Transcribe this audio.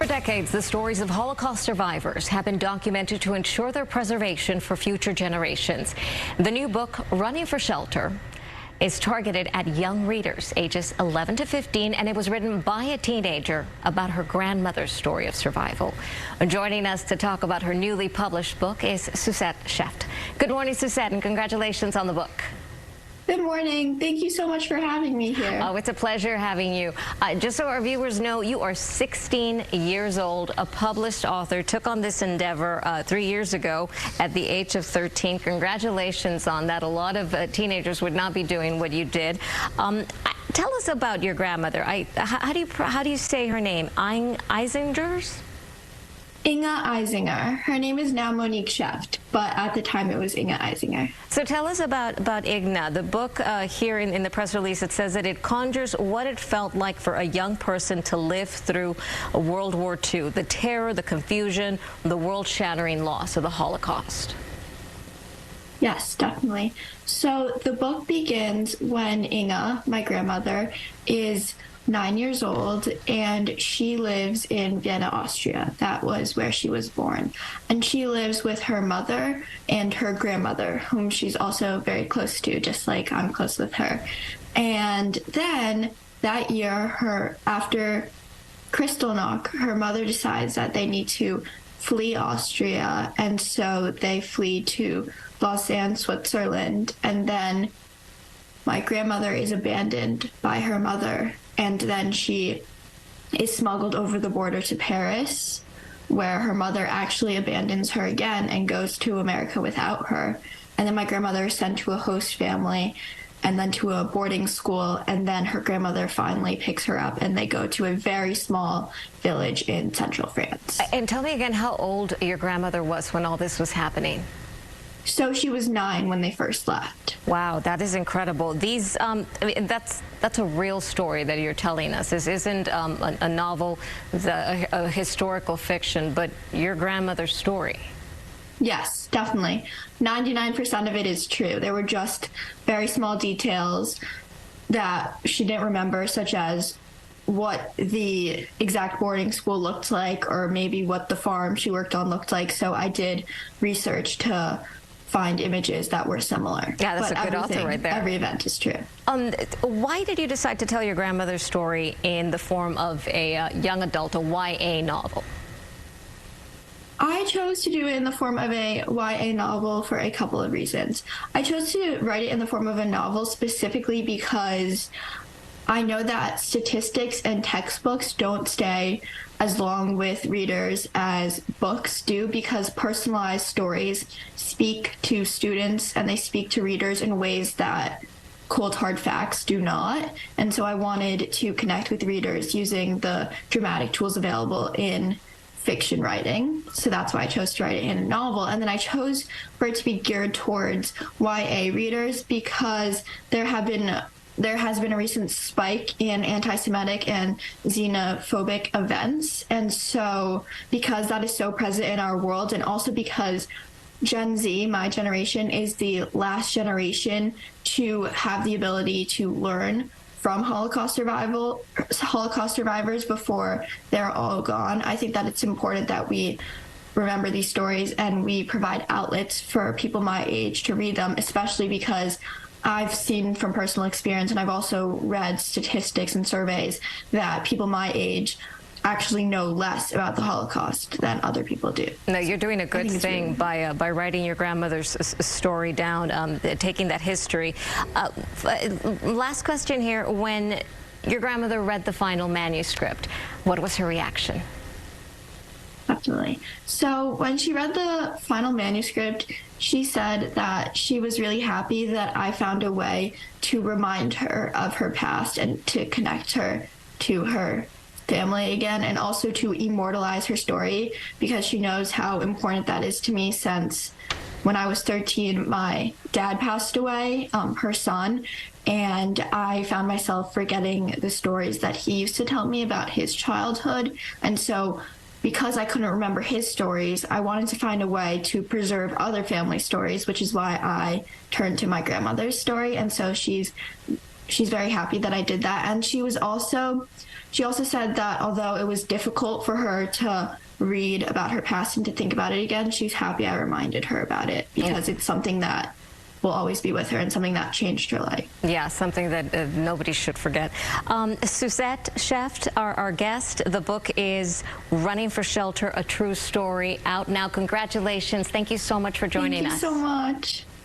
For decades, the stories of Holocaust survivors have been documented to ensure their preservation for future generations. The new book, Running for Shelter, is targeted at young readers ages 11 to 15, and it was written by a teenager about her grandmother's story of survival. Joining us to talk about her newly published book is Suzette Sheft. Good morning, Suzette, and congratulations on the book. Good morning. Thank you so much for having me here. Oh, it's a pleasure having you. Just so our viewers know, you are 16 years old, a published author, took on this endeavor 3 years ago at the age of 13. Congratulations on that. A lot of teenagers would not be doing what you did. Tell us about your grandmother. How do you say her name? Isingers? Inge Isinger. Her name is now Monique Sheft, but at the time it was Inge Isinger. So tell us about Inge. The book here in the press release, it says that it conjures what it felt like for a young person to live through World War II, the terror, the confusion, the world-shattering loss of the Holocaust. Yes, definitely. So the book begins when Inge, my grandmother, is 9 years old, and she lives in Vienna, Austria. That was where she was born. And she lives with her mother and her grandmother, whom she's also very close to, just like I'm close with her. And then that year, after Kristallnacht, her mother decides that they need to flee Austria, and so they flee to Lausanne, Switzerland. And then my grandmother is abandoned by her mother, and then she is smuggled over the border to Paris, where her mother actually abandons her again and goes to America without her. And then my grandmother is sent to a host family and then to a boarding school, and then her grandmother finally picks her up and they go to a very small village in central France. And tell me again how old your grandmother was when all this was happening. So she was 9 when they first left. Wow, that is incredible. These, I mean, that's a real story that you're telling us. This isn't a novel, a historical fiction, but your grandmother's story. Yes, definitely. 99% of it is true. There were just very small details that she didn't remember, such as what the exact boarding school looked like, or maybe what the farm she worked on looked like. So I did research to find images that were similar. Yeah, that's a good author right there. Every event is true. Why did you decide to tell your grandmother's story in the form of a young adult, a YA novel? I chose to do it in the form of a YA novel for a couple of reasons. I chose to write it in the form of a novel specifically because I know that statistics and textbooks don't stay as long with readers as books do, because personalized stories speak to students and they speak to readers in ways that cold hard facts do not. And so I wanted to connect with readers using the dramatic tools available in fiction writing. So that's why I chose to write it in a novel. And then I chose for it to be geared towards YA readers because there has been a recent spike in anti-Semitic and xenophobic events. And so because that is so present in our world, and also because Gen Z, my generation, is the last generation to have the ability to learn from Holocaust survivors before they're all gone, I think that it's important that we remember these stories and we provide outlets for people my age to read them, especially because I've seen from personal experience, and I've also read statistics and surveys, that people my age actually know less about the Holocaust than other people do. No, you're doing a good thing by writing your grandmother's story down, taking that history. Last question here. When your grandmother read the final manuscript, what was her reaction? Definitely. So when she read the final manuscript, she said that she was really happy that I found a way to remind her of her past and to connect her to her family again, and also to immortalize her story, because she knows how important that is to me, since when I was 13, my dad passed away, her son, and I found myself forgetting the stories that he used to tell me about his childhood. And so because I couldn't remember his stories, I wanted to find a way to preserve other family stories, which is why I turned to my grandmother's story. And so she's she's very happy that I did that. And she also said that although it was difficult for her to read about her past and to think about it again, she's happy I reminded her about it, because it's something that will always be with her and something that changed her life. Yeah, something that nobody should forget. Suzette Sheft, our guest. The book is Running for Shelter, A True Story, out now. Congratulations. Thank you so much for joining us. Thank you so much.